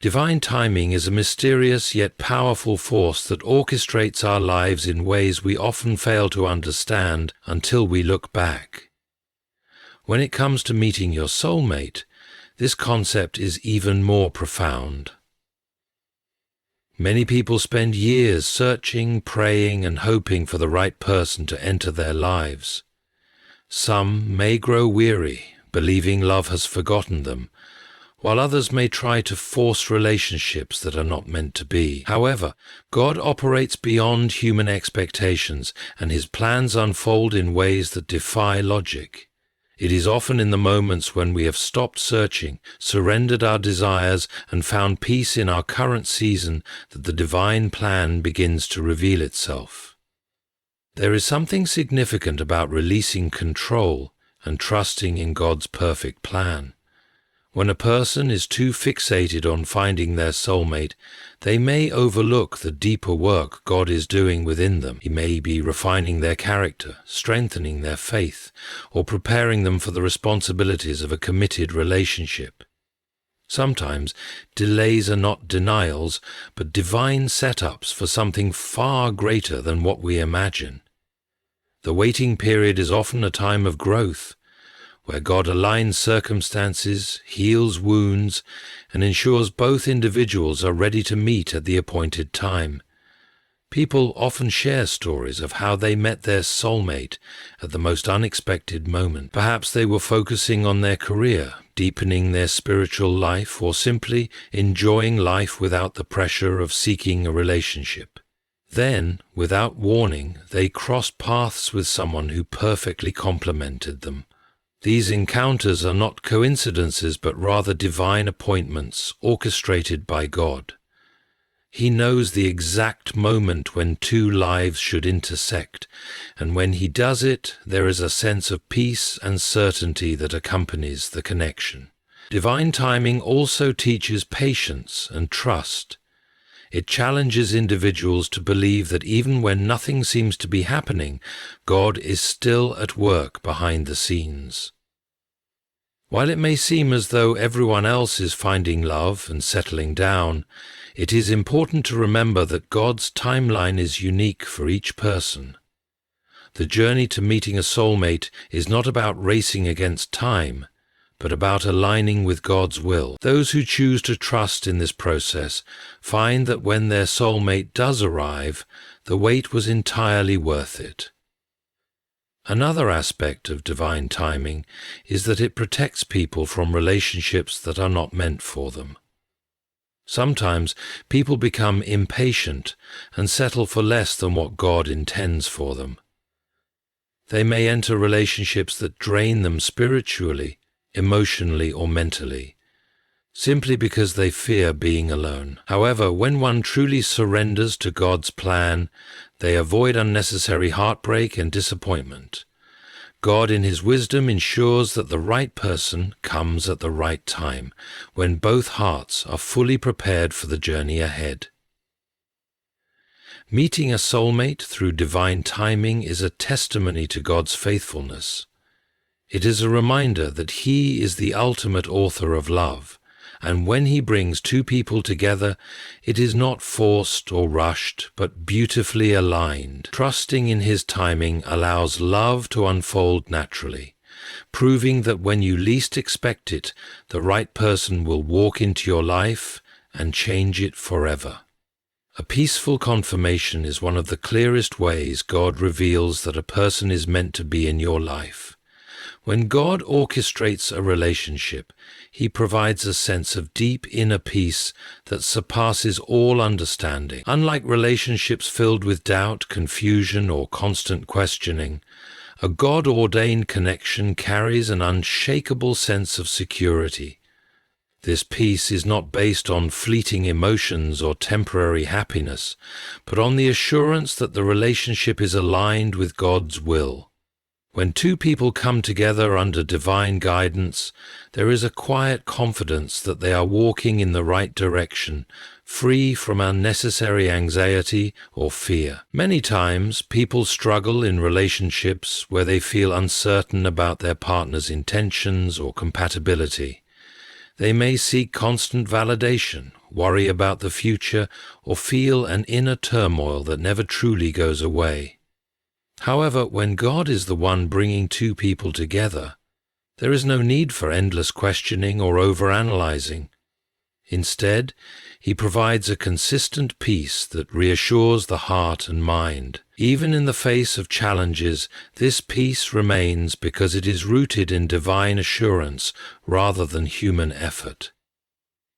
Divine timing is a mysterious yet powerful force that orchestrates our lives in ways we often fail to understand until we look back. When it comes to meeting your soulmate, this concept is even more profound. Many people spend years searching, praying, and hoping for the right person to enter their lives. Some may grow weary, believing love has forgotten them, while others may try to force relationships that are not meant to be. However, God operates beyond human expectations, and His plans unfold in ways that defy logic. It is often in the moments when we have stopped searching, surrendered our desires, and found peace in our current season that the divine plan begins to reveal itself. There is something significant about releasing control and trusting in God's perfect plan. When a person is too fixated on finding their soulmate, they may overlook the deeper work God is doing within them. He may be refining their character, strengthening their faith, or preparing them for the responsibilities of a committed relationship. Sometimes delays are not denials, but divine setups for something far greater than what we imagine. The waiting period is often a time of growth, where God aligns circumstances, heals wounds, and ensures both individuals are ready to meet at the appointed time. People often share stories of how they met their soulmate at the most unexpected moment. Perhaps they were focusing on their career, deepening their spiritual life, or simply enjoying life without the pressure of seeking a relationship. Then, without warning, they crossed paths with someone who perfectly complemented them. These encounters are not coincidences but rather divine appointments orchestrated by God. He knows the exact moment when two lives should intersect, and when He does it, there is a sense of peace and certainty that accompanies the connection. Divine timing also teaches patience and trust. It challenges individuals to believe that even when nothing seems to be happening, God is still at work behind the scenes. While it may seem as though everyone else is finding love and settling down, it is important to remember that God's timeline is unique for each person. The journey to meeting a soulmate is not about racing against time, but about aligning with God's will. Those who choose to trust in this process find that when their soulmate does arrive, the wait was entirely worth it. Another aspect of divine timing is that it protects people from relationships that are not meant for them. Sometimes people become impatient and settle for less than what God intends for them. They may enter relationships that drain them spiritually, emotionally, or mentally, simply because they fear being alone. However, when one truly surrenders to God's plan, they avoid unnecessary heartbreak and disappointment. God in His wisdom ensures that the right person comes at the right time, when both hearts are fully prepared for the journey ahead. Meeting a soulmate through divine timing is a testimony to God's faithfulness. It is a reminder that He is the ultimate author of love, and when He brings two people together, it is not forced or rushed, but beautifully aligned. Trusting in His timing allows love to unfold naturally, proving that when you least expect it, the right person will walk into your life and change it forever. A peaceful confirmation is one of the clearest ways God reveals that a person is meant to be in your life. When God orchestrates a relationship, He provides a sense of deep inner peace that surpasses all understanding. Unlike relationships filled with doubt, confusion, or constant questioning, a God-ordained connection carries an unshakable sense of security. This peace is not based on fleeting emotions or temporary happiness, but on the assurance that the relationship is aligned with God's will. When two people come together under divine guidance, there is a quiet confidence that they are walking in the right direction, free from unnecessary anxiety or fear. Many times, people struggle in relationships where they feel uncertain about their partner's intentions or compatibility. They may seek constant validation worry about the future, or feel an inner turmoil that never truly goes away. However, when God is the one bringing two people together, there is no need for endless questioning or overanalyzing. Instead, He provides a consistent peace that reassures the heart and mind. Even in the face of challenges, this peace remains because it is rooted in divine assurance rather than human effort.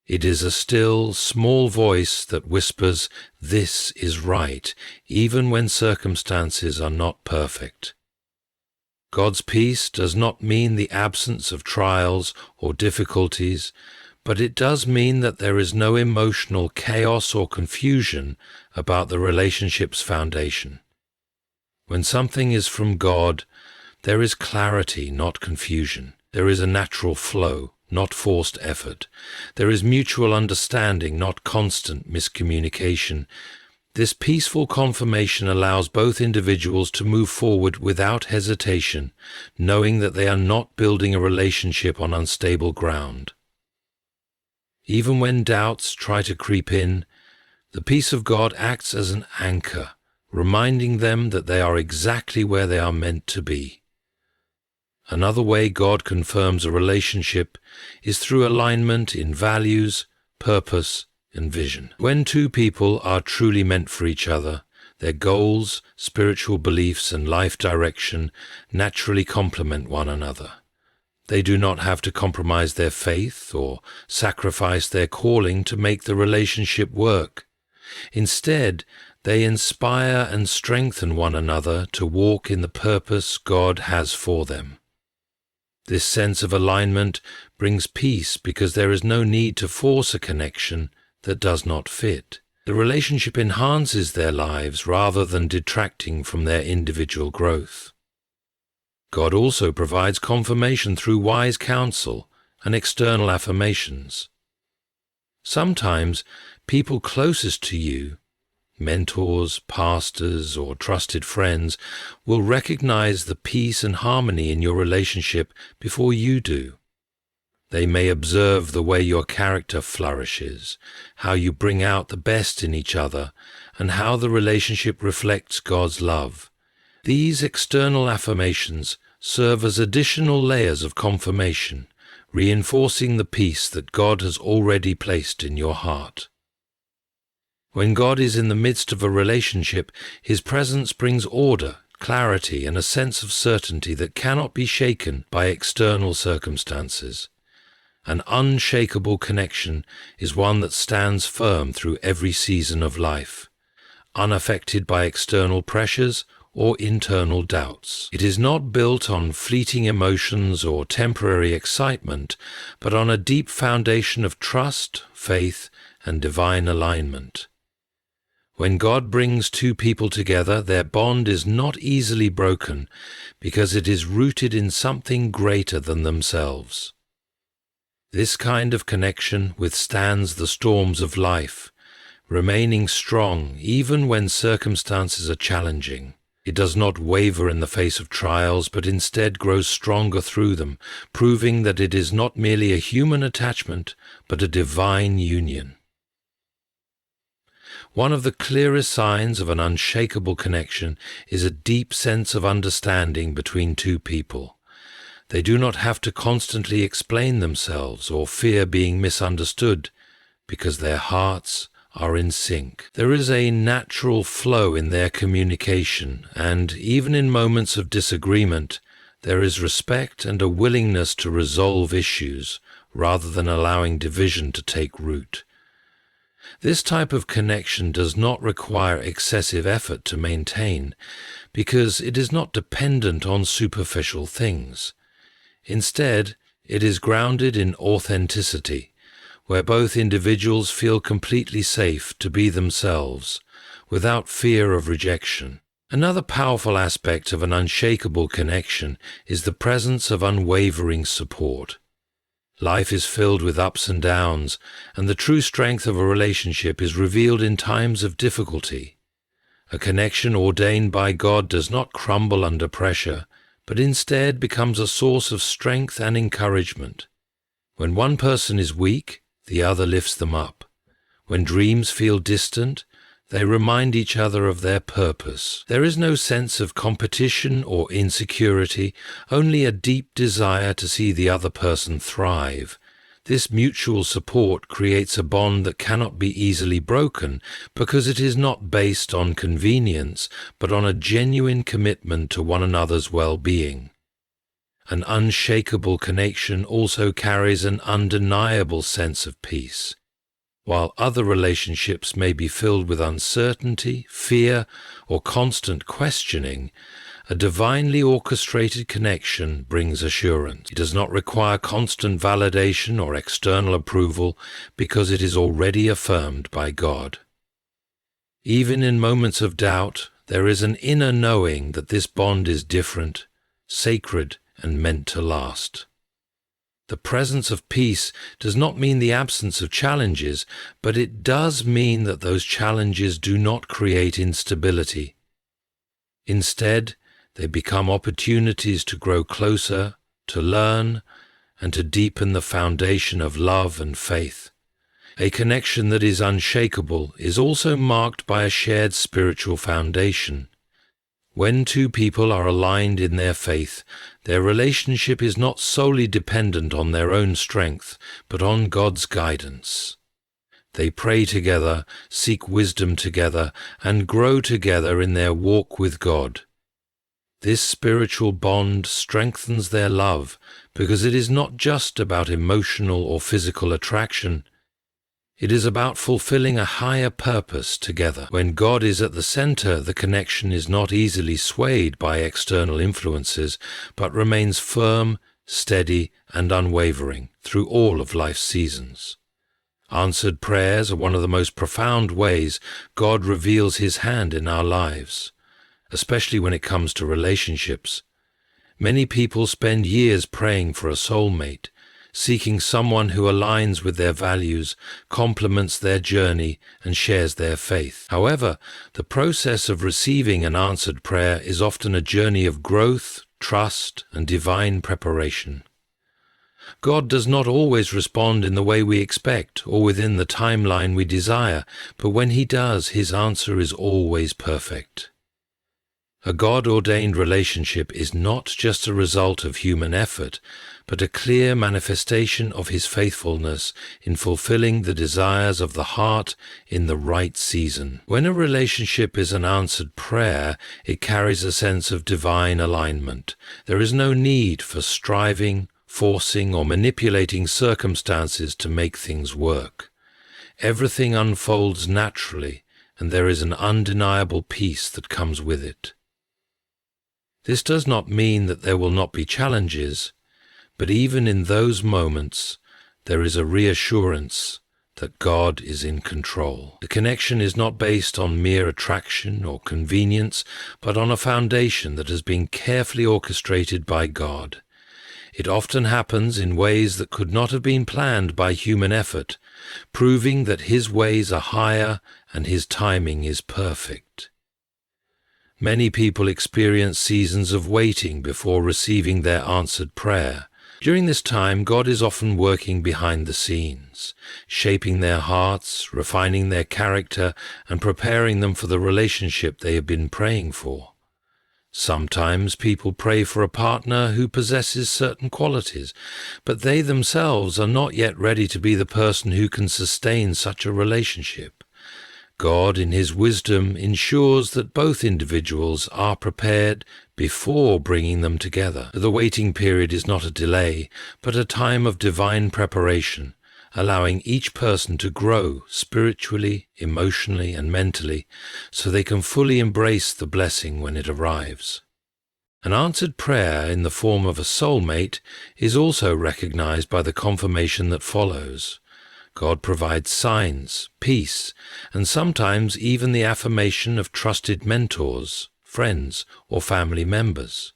It is a still, small voice that whispers, "This is right," even when circumstances are not perfect. God's peace does not mean the absence of trials or difficulties, but it does mean that there is no emotional chaos or confusion about the relationship's foundation. When something is from God, there is clarity, not confusion. There is a natural flow, not forced effort. There is mutual understanding, not constant miscommunication. This peaceful confirmation allows both individuals to move forward without hesitation, knowing that they are not building a relationship on unstable ground. Even when doubts try to creep in, the peace of God acts as an anchor, reminding them that they are exactly where they are meant to be. Another way God confirms a relationship is through alignment in values, purpose, and vision. When two people are truly meant for each other, their goals, spiritual beliefs, and life direction naturally complement one another. They do not have to compromise their faith or sacrifice their calling to make the relationship work. Instead, they inspire and strengthen one another to walk in the purpose God has for them. This sense of alignment brings peace because there is no need to force a connection that does not fit. The relationship enhances their lives rather than detracting from their individual growth. God also provides confirmation through wise counsel and external affirmations. Sometimes people closest to you, mentors, pastors, or trusted friends, will recognize the peace and harmony in your relationship before you do. They may observe the way your character flourishes, how you bring out the best in each other, and how the relationship reflects God's love. These external affirmations serve as additional layers of confirmation, reinforcing the peace that God has already placed in your heart. When God is in the midst of a relationship, His presence brings order, clarity, and a sense of certainty that cannot be shaken by external circumstances. An unshakable connection is one that stands firm through every season of life, unaffected by external pressures or internal doubts. It is not built on fleeting emotions or temporary excitement, but on a deep foundation of trust, faith, and divine alignment. When God brings two people together, their bond is not easily broken because it is rooted in something greater than themselves. This kind of connection withstands the storms of life, remaining strong even when circumstances are challenging. It does not waver in the face of trials, but instead grows stronger through them, proving that it is not merely a human attachment, but a divine union. One of the clearest signs of an unshakable connection is a deep sense of understanding between two people. They do not have to constantly explain themselves or fear being misunderstood, because their hearts are in sync. There is a natural flow in their communication, and even in moments of disagreement, there is respect and a willingness to resolve issues rather than allowing division to take root. This type of connection does not require excessive effort to maintain, because it is not dependent on superficial things. Instead, it is grounded in authenticity, where both individuals feel completely safe to be themselves, without fear of rejection. Another powerful aspect of an unshakable connection is the presence of unwavering support. Life is filled with ups and downs, and the true strength of a relationship is revealed in times of difficulty. A connection ordained by God does not crumble under pressure, but instead becomes a source of strength and encouragement. When one person is weak, the other lifts them up. When dreams feel distant, they remind each other of their purpose. There is no sense of competition or insecurity, only a deep desire to see the other person thrive. This mutual support creates a bond that cannot be easily broken because it is not based on convenience, but on a genuine commitment to one another's well-being. An unshakable connection also carries an undeniable sense of peace. While other relationships may be filled with uncertainty, fear, or constant questioning, a divinely orchestrated connection brings assurance. It does not require constant validation or external approval because it is already affirmed by God. Even in moments of doubt, there is an inner knowing that this bond is different, sacred, and meant to last. The presence of peace does not mean the absence of challenges, but it does mean that those challenges do not create instability. Instead, they become opportunities to grow closer, to learn, and to deepen the foundation of love and faith. A connection that is unshakable is also marked by a shared spiritual foundation. When two people are aligned in their faith, their relationship is not solely dependent on their own strength, but on God's guidance. They pray together, seek wisdom together, and grow together in their walk with God. This spiritual bond strengthens their love because it is not just about emotional or physical attraction. It is about fulfilling a higher purpose together. When God is at the center, the connection is not easily swayed by external influences, but remains firm, steady, and unwavering through all of life's seasons. Answered prayers are one of the most profound ways God reveals His hand in our lives, especially when it comes to relationships. Many people spend years praying for a soulmate, seeking someone who aligns with their values, complements their journey, and shares their faith. However, the process of receiving an answered prayer is often a journey of growth, trust, and divine preparation. God does not always respond in the way we expect or within the timeline we desire, but when He does, His answer is always perfect. A God-ordained relationship is not just a result of human effort, but a clear manifestation of His faithfulness in fulfilling the desires of the heart in the right season. When a relationship is an answered prayer, it carries a sense of divine alignment. There is no need for striving, forcing, or manipulating circumstances to make things work. Everything unfolds naturally, and there is an undeniable peace that comes with it. This does not mean that there will not be challenges, but even in those moments, there is a reassurance that God is in control. The connection is not based on mere attraction or convenience, but on a foundation that has been carefully orchestrated by God. It often happens in ways that could not have been planned by human effort, proving that His ways are higher and His timing is perfect. Many people experience seasons of waiting before receiving their answered prayer. During this time, God is often working behind the scenes, shaping their hearts, refining their character, and preparing them for the relationship they have been praying for. Sometimes people pray for a partner who possesses certain qualities, but they themselves are not yet ready to be the person who can sustain such a relationship. God, in His wisdom, ensures that both individuals are prepared before bringing them together. The waiting period is not a delay, but a time of divine preparation, allowing each person to grow spiritually, emotionally, and mentally, so they can fully embrace the blessing when it arrives. An answered prayer in the form of a soulmate is also recognized by the confirmation that follows. God provides signs, peace, and sometimes even the affirmation of trusted mentors, friends, or family members.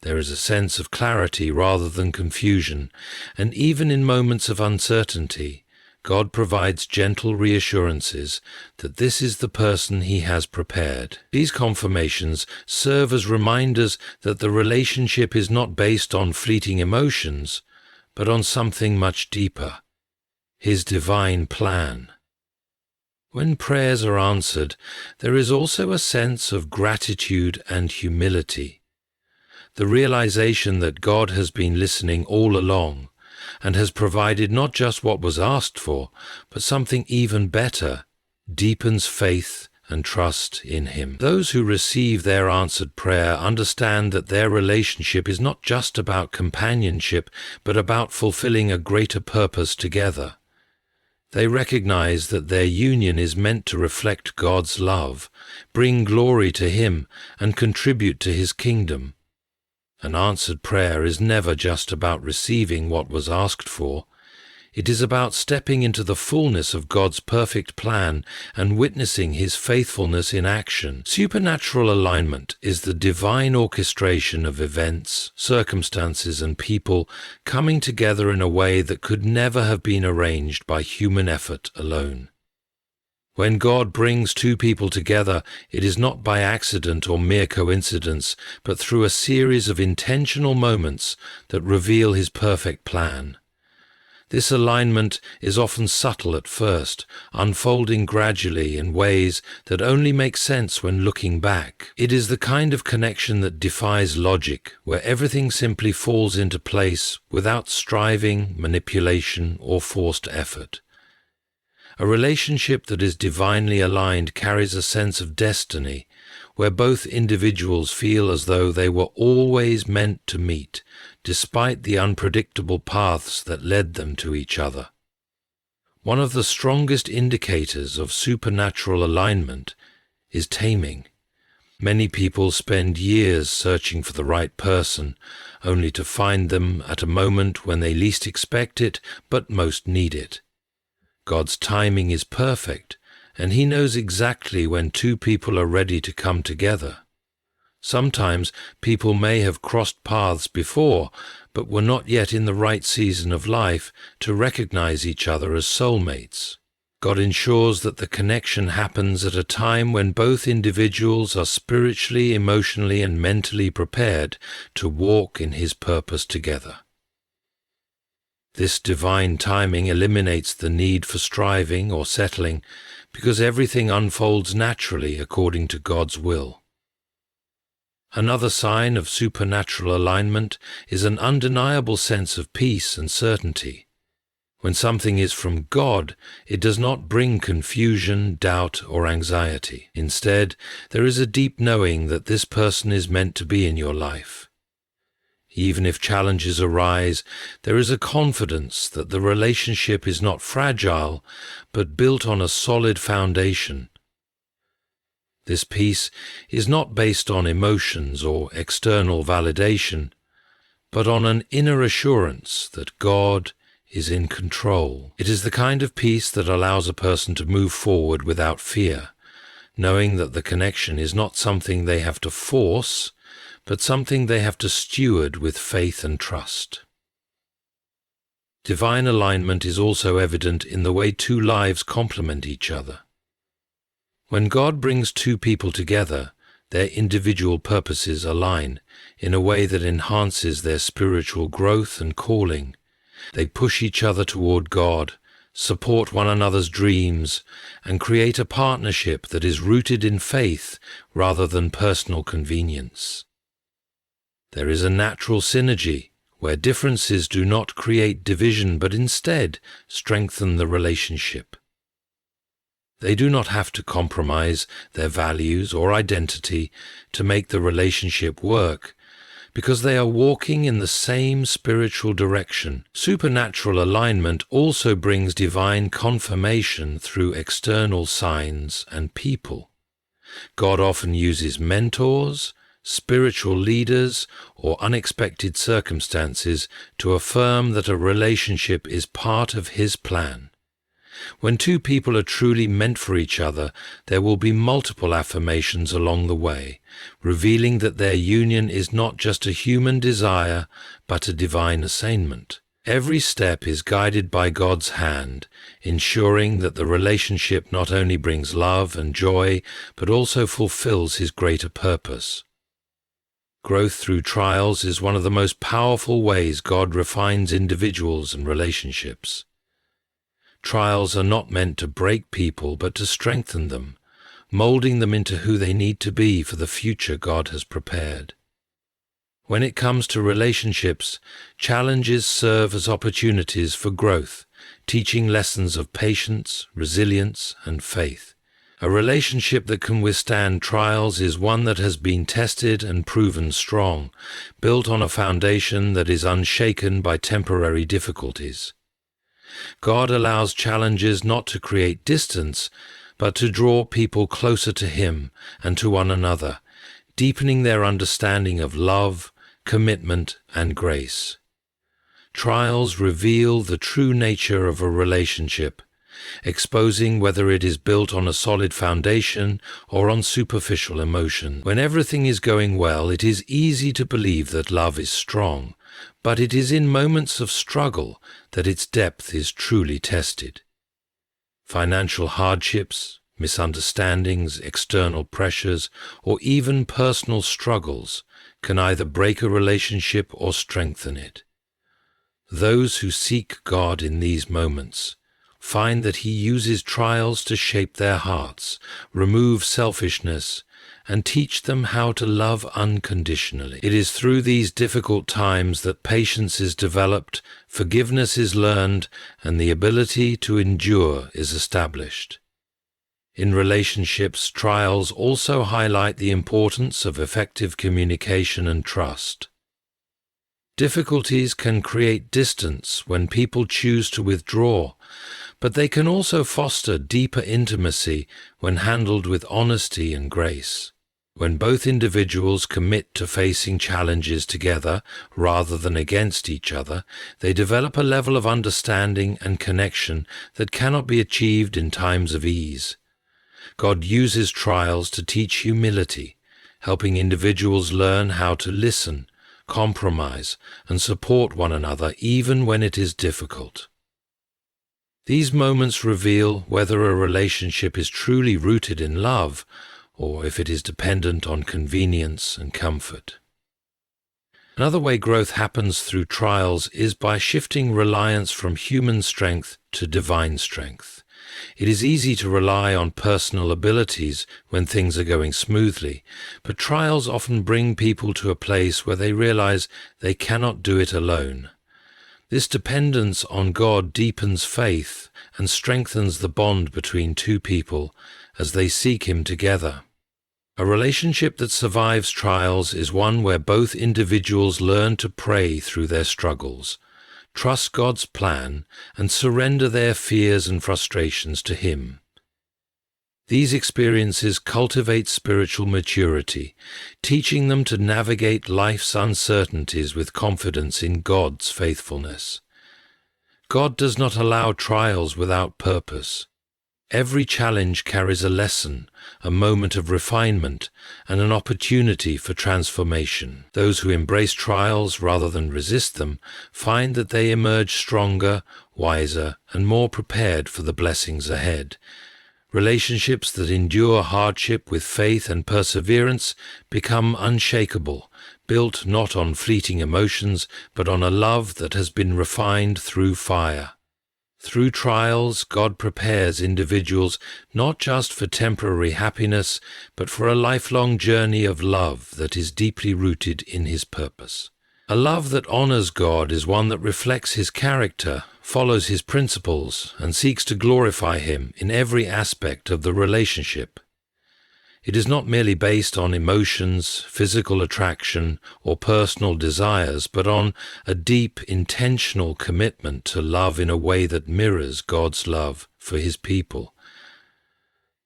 There is a sense of clarity rather than confusion, and even in moments of uncertainty, God provides gentle reassurances that this is the person He has prepared. These confirmations serve as reminders that the relationship is not based on fleeting emotions, but on something much deeper. His divine plan. When prayers are answered, there is also a sense of gratitude and humility. The realization that God has been listening all along and has provided not just what was asked for, but something even better, deepens faith and trust in Him. Those who receive their answered prayer understand that their relationship is not just about companionship, but about fulfilling a greater purpose together. They recognize that their union is meant to reflect God's love, bring glory to Him, and contribute to His kingdom. An answered prayer is never just about receiving what was asked for. It is about stepping into the fullness of God's perfect plan and witnessing His faithfulness in action. Supernatural alignment is the divine orchestration of events, circumstances, and people coming together in a way that could never have been arranged by human effort alone. When God brings two people together, it is not by accident or mere coincidence, but through a series of intentional moments that reveal His perfect plan. This alignment is often subtle at first, unfolding gradually in ways that only make sense when looking back. It is the kind of connection that defies logic, where everything simply falls into place without striving, manipulation, or forced effort. A relationship that is divinely aligned carries a sense of destiny, where both individuals feel as though they were always meant to meet, despite the unpredictable paths that led them to each other. One of the strongest indicators of supernatural alignment is taming. Many people spend years searching for the right person, only to find them at a moment when they least expect it but most need it. God's timing is perfect, and He knows exactly when two people are ready to come together. Sometimes people may have crossed paths before, but were not yet in the right season of life to recognize each other as soulmates. God ensures that the connection happens at a time when both individuals are spiritually, emotionally, and mentally prepared to walk in His purpose together. This divine timing eliminates the need for striving or settling, because everything unfolds naturally according to God's will. Another sign of supernatural alignment is an undeniable sense of peace and certainty. When something is from God, it does not bring confusion, doubt, or anxiety. Instead, there is a deep knowing that this person is meant to be in your life. Even if challenges arise, there is a confidence that the relationship is not fragile, but built on a solid foundation. This peace is not based on emotions or external validation, but on an inner assurance that God is in control. It is the kind of peace that allows a person to move forward without fear, knowing that the connection is not something they have to force, but something they have to steward with faith and trust. Divine alignment is also evident in the way two lives complement each other. When God brings two people together, their individual purposes align in a way that enhances their spiritual growth and calling. They push each other toward God, support one another's dreams, and create a partnership that is rooted in faith rather than personal convenience. There is a natural synergy where differences do not create division but instead strengthen the relationship. They do not have to compromise their values or identity to make the relationship work, because they are walking in the same spiritual direction. Supernatural alignment also brings divine confirmation through external signs and people. God often uses mentors, spiritual leaders, or unexpected circumstances to affirm that a relationship is part of His plan. When two people are truly meant for each other, there will be multiple affirmations along the way, revealing that their union is not just a human desire, but a divine assignment. Every step is guided by God's hand, ensuring that the relationship not only brings love and joy, but also fulfills His greater purpose. Growth through trials is one of the most powerful ways God refines individuals and relationships. Trials are not meant to break people, but to strengthen them, molding them into who they need to be for the future God has prepared. When it comes to relationships, challenges serve as opportunities for growth, teaching lessons of patience, resilience, and faith. A relationship that can withstand trials is one that has been tested and proven strong, built on a foundation that is unshaken by temporary difficulties. God allows challenges not to create distance, but to draw people closer to Him and to one another, deepening their understanding of love, commitment, and grace. Trials reveal the true nature of a relationship, exposing whether it is built on a solid foundation or on superficial emotion. When everything is going well, it is easy to believe that love is strong, but it is in moments of struggle that its depth is truly tested. Financial hardships, misunderstandings, external pressures, or even personal struggles can either break a relationship or strengthen it. Those who seek God in these moments find that He uses trials to shape their hearts, remove selfishness, and teach them how to love unconditionally. It is through these difficult times that patience is developed, forgiveness is learned, and the ability to endure is established. In relationships, trials also highlight the importance of effective communication and trust. Difficulties can create distance when people choose to withdraw, but they can also foster deeper intimacy when handled with honesty and grace. When both individuals commit to facing challenges together rather than against each other, they develop a level of understanding and connection that cannot be achieved in times of ease. God uses trials to teach humility, helping individuals learn how to listen, compromise, and support one another even when it is difficult. These moments reveal whether a relationship is truly rooted in love or if it is dependent on convenience and comfort. Another way growth happens through trials is by shifting reliance from human strength to divine strength. It is easy to rely on personal abilities when things are going smoothly, but trials often bring people to a place where they realize they cannot do it alone. This dependence on God deepens faith and strengthens the bond between two people as they seek Him together. A relationship that survives trials is one where both individuals learn to pray through their struggles, trust God's plan, and surrender their fears and frustrations to Him. These experiences cultivate spiritual maturity, teaching them to navigate life's uncertainties with confidence in God's faithfulness. God does not allow trials without purpose. Every challenge carries a lesson, a moment of refinement, and an opportunity for transformation. Those who embrace trials rather than resist them find that they emerge stronger, wiser, and more prepared for the blessings ahead. Relationships that endure hardship with faith and perseverance become unshakable, built not on fleeting emotions, but on a love that has been refined through fire. Through trials, God prepares individuals not just for temporary happiness, but for a lifelong journey of love that is deeply rooted in His purpose. A love that honors God is one that reflects His character, follows His principles, and seeks to glorify Him in every aspect of the relationship. It is not merely based on emotions, physical attraction, or personal desires, but on a deep, intentional commitment to love in a way that mirrors God's love for His people.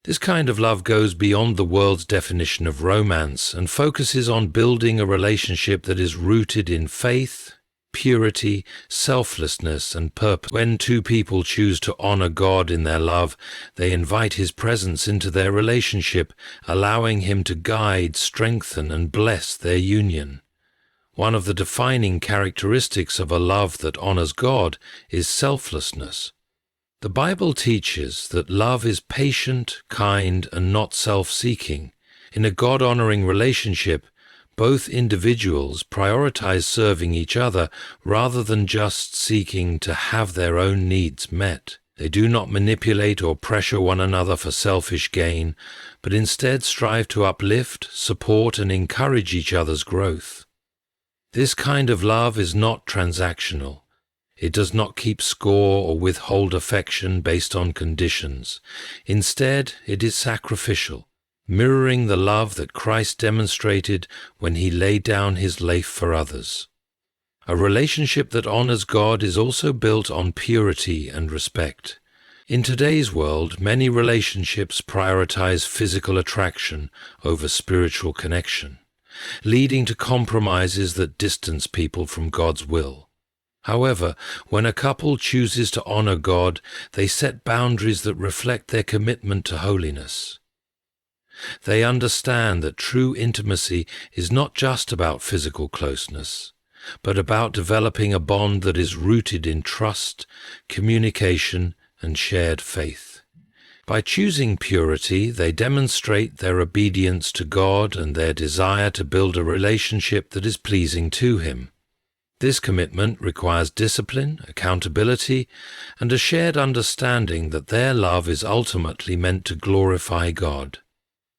This kind of love goes beyond the world's definition of romance and focuses on building a relationship that is rooted in faith, purity, selflessness, and purpose. When two people choose to honor God in their love, they invite His presence into their relationship, allowing Him to guide, strengthen, and bless their union. One of the defining characteristics of a love that honors God is selflessness. The Bible teaches that love is patient, kind, and not self-seeking. In a God-honoring relationship, both individuals prioritize serving each other rather than just seeking to have their own needs met. They do not manipulate or pressure one another for selfish gain, but instead strive to uplift, support, and encourage each other's growth. This kind of love is not transactional. It does not keep score or withhold affection based on conditions. Instead, it is sacrificial, mirroring the love that Christ demonstrated when he laid down his life for others. A relationship that honors God is also built on purity and respect. In today's world, many relationships prioritize physical attraction over spiritual connection, leading to compromises that distance people from God's will. However, when a couple chooses to honor God, they set boundaries that reflect their commitment to holiness. They understand that true intimacy is not just about physical closeness, but about developing a bond that is rooted in trust, communication, and shared faith. By choosing purity, they demonstrate their obedience to God and their desire to build a relationship that is pleasing to Him. This commitment requires discipline, accountability, and a shared understanding that their love is ultimately meant to glorify God.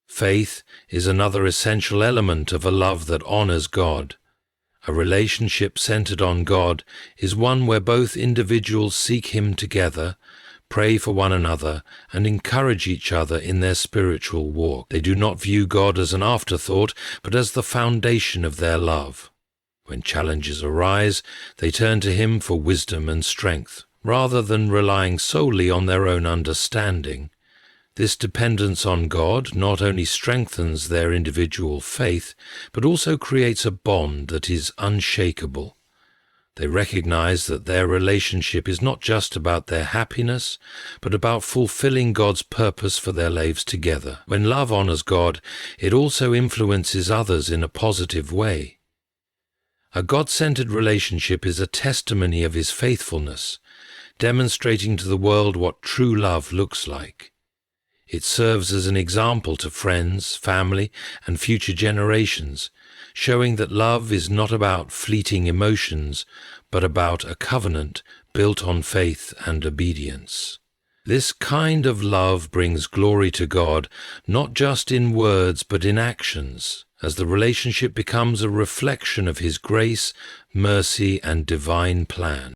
Faith is another essential element of a love that honors God. A relationship centered on God is one where both individuals seek Him together, pray for one another, and encourage each other in their spiritual walk. They do not view God as an afterthought, but as the foundation of their love. When challenges arise, they turn to Him for wisdom and strength, rather than relying solely on their own understanding. This dependence on God not only strengthens their individual faith, but also creates a bond that is unshakable. They recognize that their relationship is not just about their happiness, but about fulfilling God's purpose for their lives together. When love honors God, it also influences others in a positive way. A God-centered relationship is a testimony of His faithfulness, demonstrating to the world what true love looks like. It serves as an example to friends, family, and future generations, showing that love is not about fleeting emotions, but about a covenant built on faith and obedience. This kind of love brings glory to God, not just in words but in actions, as the relationship becomes a reflection of His grace, mercy, and divine plan.